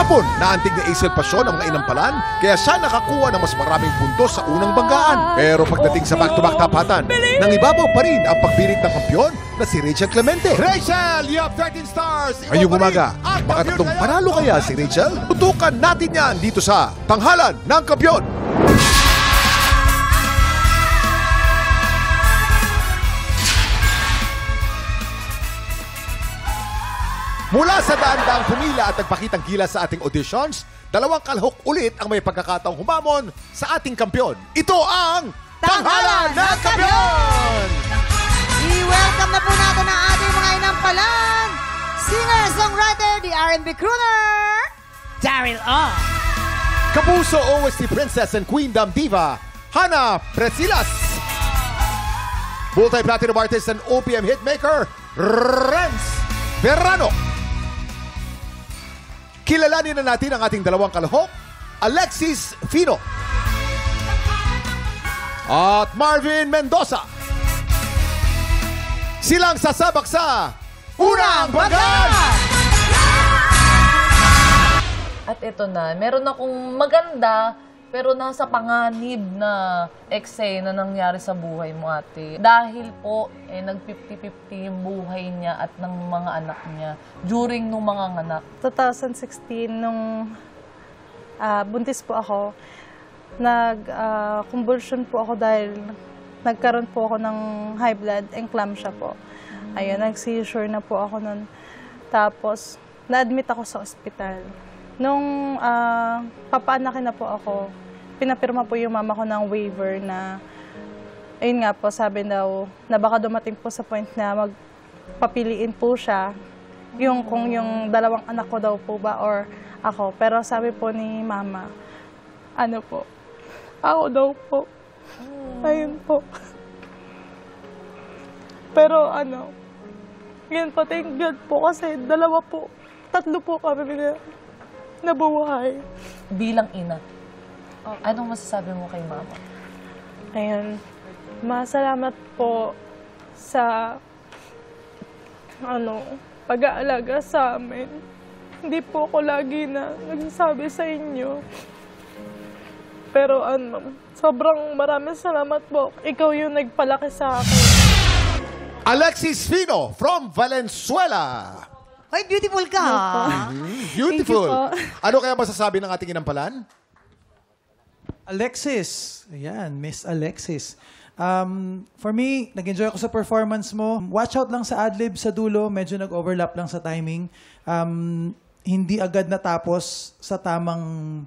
Kahapon, naantig na Ace Pasyon ang mga inampalan, kaya siya nakakuha ng mas maraming puntos sa unang banggaan. Pero pagdating sa back-to-back tapatan, nangibabaw pa rin ang pagbirit ng kampiyon na si Rachel Clemente. Rachel, you have 13 stars. Ngayong umaga, makatatlong panalo kaya si Rachel? Tutukan natin yan dito sa Tanghalan ng Kampiyon. Mula sa daan-daang pumila at nagpakitang gilas sa ating auditions, dalawang kalahok ulit ang may pagkakataong humamon sa ating kampiyon. Ito ang Tanghalan ng Kampiyon! I-welcome na po natin ang ating mga inampalan. Singer-songwriter, the R&B crooner, Daryl O. Kapuso OST Princess and Queendom Diva, Hannah Presilas. Multi-platinum artist and OPM hitmaker, Renz Verano. Kilalanin na natin ang ating dalawang kalahok, Alexis Fino at Marvin Mendoza. Silang sasabak sa Unang Banggaan! At ito na, meron akong maganda pero nasa panganib na eksena nangyari sa buhay mo, ate. Dahil po, nag-50-50 yung buhay niya at ng mga anak niya during nung mga anak. 2016, nung buntis po ako, nag-convulsion po ako dahil nagkaroon po ako ng high blood and clamp po. Ayun, nag-seizure na po ako nun. Tapos, na-admit ako sa ospital. Nung papaanakin na po ako, pinapirma po yung mama ko ng waiver na, ayun nga po, sabi daw, na baka dumating po sa point na magpapiliin po siya, yung kung yung dalawang anak ko daw po ba or ako. Pero sabi po ni mama, ano po, ako daw po. Ayun po. Pero ano, yun po, thank God po kasi tatlo po kami na nabuhay. Bilang ina, anong masasabi mo kay mama? Ayun, masalamat po sa pag-aalaga sa amin. Hindi po ako lagi na nagsasabi sa inyo. Pero sobrang maraming salamat po. Ikaw yung nagpalaki sa akin. Alexis Fino from Valenzuela. Ay, beautiful ka. Beautiful. Thank you po. Ano kaya masasabi ng ating inampalan? Alexis. Ayan, Miss Alexis. For me, nag-enjoy ako sa performance mo. Watch out lang sa adlib sa dulo. Medyo nag-overlap lang sa timing. Hindi agad natapos sa tamang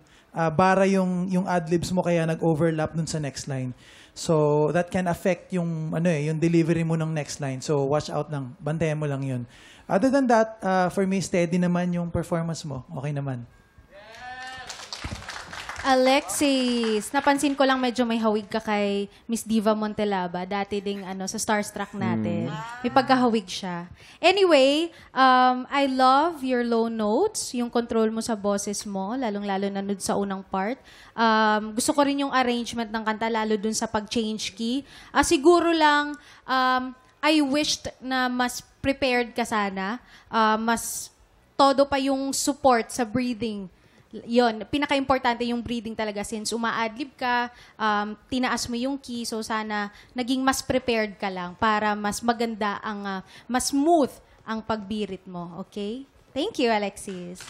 bara yung adlibs mo kaya nag-overlap dun sa next line. So, that can affect yung delivery mo ng next line. So, watch out lang. Bantayan mo lang yun. Other than that, for me, steady naman yung performance mo. Okay naman. Alexis, napansin ko lang medyo may hawig ka kay Miss Diva Montelaba. Dati ding sa Starstruck natin. May pagkahawig siya. Anyway, I love your low notes, yung control mo sa boses mo, lalong-lalo na dun sa unang part. Gusto ko rin yung arrangement ng kanta, lalo dun sa pag-change key. Siguro lang, I wished na mas prepared ka sana. Mas todo pa yung support sa breathing. Yon, pinaka-importante yung breathing talaga since uma-adlib ka, tinaas mo yung key, so sana naging mas prepared ka lang para mas maganda mas smooth ang pagbirit mo, okay? Thank you, Alexis.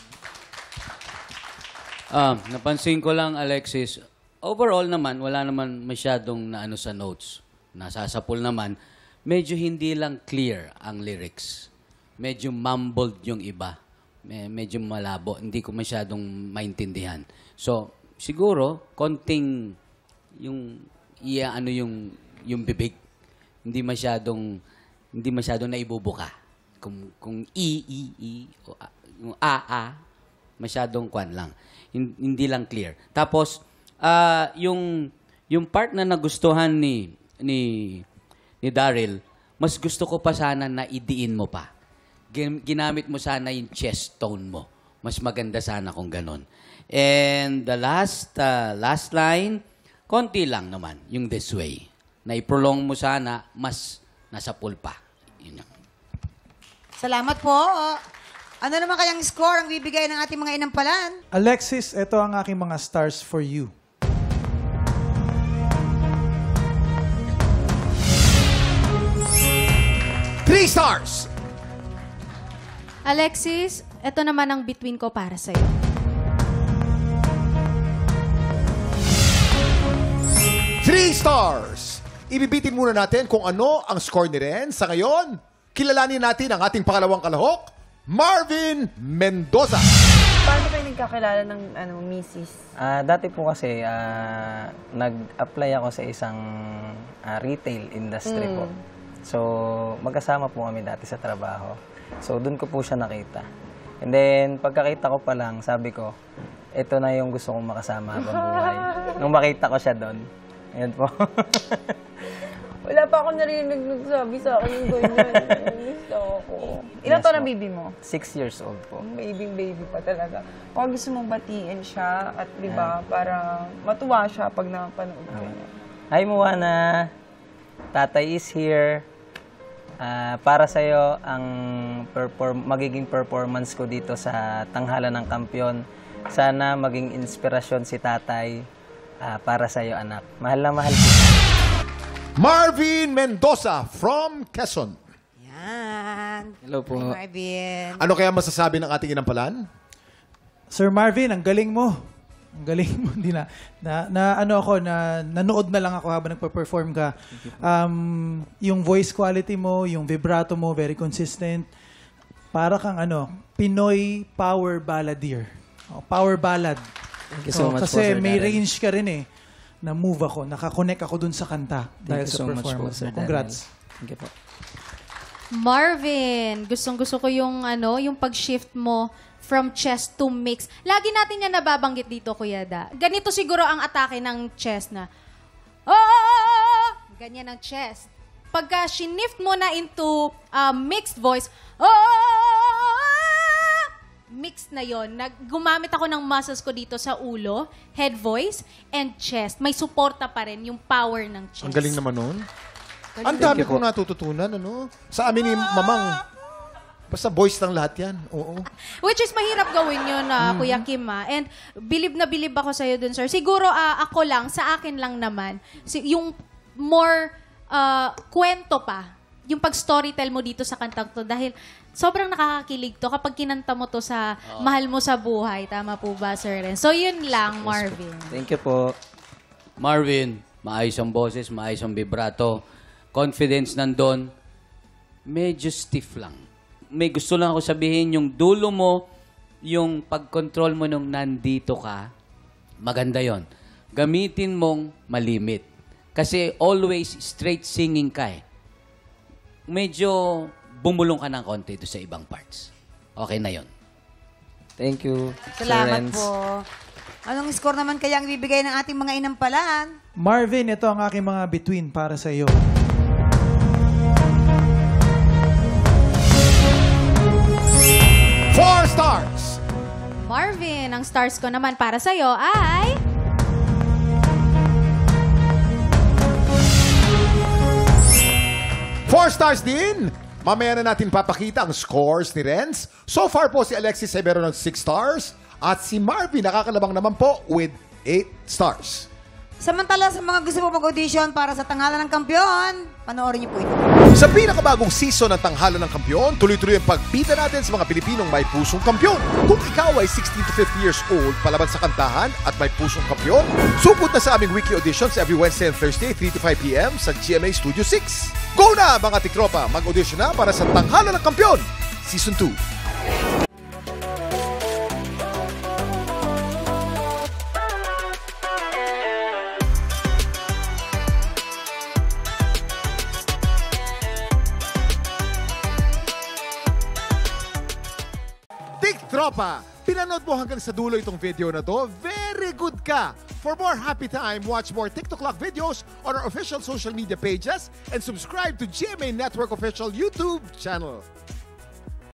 Napansin ko lang, Alexis, overall naman, wala naman masyadong naano sa notes. Nasasapul naman. Medyo hindi lang clear ang lyrics. Medyo mumbled yung iba. Medyo malabo. Hindi ko masyadong maintindihan. So, siguro, konting yung yung bibig. Hindi masyadong naibubuka. Kung o yung masyadong kwan lang. Hindi lang clear. Tapos, yung part na nagustuhan ni Daryl, mas gusto ko pa sana na idiin mo pa. Ginamit mo sana yung chest tone mo. Mas maganda sana kung ganon. And the last line, konti lang naman, yung this way. Na i-prolong mo sana, mas nasa pulpa. Yun lang. Salamat po. Ano naman kayang score ang bibigay ng ating mga inampalan? Alexis, ito ang aking mga stars for you. Three stars! Alexis, ito naman ang between ko para sa'yo. Three stars! Ibibitin muna natin kung ano ang score ni Ren. Sa ngayon, kilalanin natin ang ating pangalawang kalahok, Marvin Mendoza. Paano kayo nagkakilala ng misis? Dati po kasi, nag-apply ako sa isang retail industry po. So, magkasama po kami dati sa trabaho. So, doon ko po siya nakita. And then, pagkakita ko pa lang, sabi ko, ito na yung gusto kong makasama habang buhay. Nung makita ko siya doon, ayan po. Wala pa ako narinig nagsabi sa akin yung ganyan. Gusto ako. Ilan taon ang baby mo? 6 years old po. Baby pa talaga. Kung gusto mong batiin siya at di ba, para matuwa siya pag napanood ko niya. Hi, Moana. Tatay is here. Para sa'yo, ang magiging performance ko dito sa Tanghalan ng Kampiyon. Sana maging inspirasyon si tatay para sa'yo, anak. Mahal na mahal ko. Marvin Mendoza from Quezon. Yan. Hello po. Hi, Marvin. Ano kaya masasabi ng ating inampalan? Sir Marvin, ang galing mo. Ang galing mo. Hindi nanood na lang ako habang nagpa-perform ka. Yung voice quality mo, yung vibrato mo, very consistent. Para kang Pinoy power balladeer. Power ballad. Thank you so much kasi po, Sir may Darren. range ka rin na-move ako, nakakonect ako dun sa kanta dahil Thank you sa so much po, performance. Sir Congrats. Darren. Thank you po. Marvin, gustong-gusto ko yung yung pag-shift mo from chest to mix. Lagi natin yan nababanggit dito, Kuya Da. Ganito siguro ang atake ng chest na, oh! Ganyan ang chest. Pagka shift mo na into mixed voice, mixed na yon. Gumamit ako ng muscles ko dito sa ulo, head voice, and chest. May suporta pa rin yung power ng chest. Ang galing naman nun. Ang dami kong natututunan, Sa amin ni Mamang. Basta voice lang lahat yan. Oo. Which is mahirap gawin yun, Kuya Kim. And bilib na bilib ako sa'yo dun, sir. Siguro ako lang, sa akin lang naman, yung more kwento pa, yung pag-storytell mo dito sa kantang to. Dahil sobrang nakakakilig to kapag kinanta mo to sa mahal mo sa buhay. Tama po ba, Sir Ren? So yun lang, Marvin. Thank you po. Marvin, maayos ang boses, maayos ang vibrato. Confidence nandun. Medyo stiff lang. May gusto lang ako sabihin, yung dulo mo, yung pag-control mo nung nandito ka, maganda yon. Gamitin mong malimit. Kasi always straight singing ka Medyo bumulong ka ng konti ito sa ibang parts. Okay na yon. Thank you, Salamat Sir Renz. po. Anong score naman kaya ang bibigay ng ating mga inampalan? Marvin, ito ang aking mga between para sa iyo. Four stars! Marvin, ang stars ko naman para sa'yo ay... Four stars din! Mamaya na natin papakita ang scores ni Renz. So far po si Alexis ay meron ng 6 stars at si Marvin nakakalabang naman po with 8 stars. Samantala sa mga gusto po mag-audition para sa Tanghalan ng Kampiyon, panoorin niyo po ito. Sa pinakabagong season ng Tanghalan ng Kampiyon, tuloy-tuloy ang pagbida natin sa mga Pilipinong may pusong kampiyon. Kung ikaw ay 16 to 50 years old, palaban sa kantahan at may pusong kampiyon, supot na sa aming weekly auditions every Wednesday and Thursday, 3 to 5 p.m. sa GMA Studio 6. Go na mga tikropa! Mag-audition na para sa Tanghalan ng Kampiyon, Season 2. Tropa, pinanood mo hanggang sa dulo itong video na to, very good ka! For more happy time, watch more TikTok Lock videos on our official social media pages and subscribe to GMA Network official YouTube channel.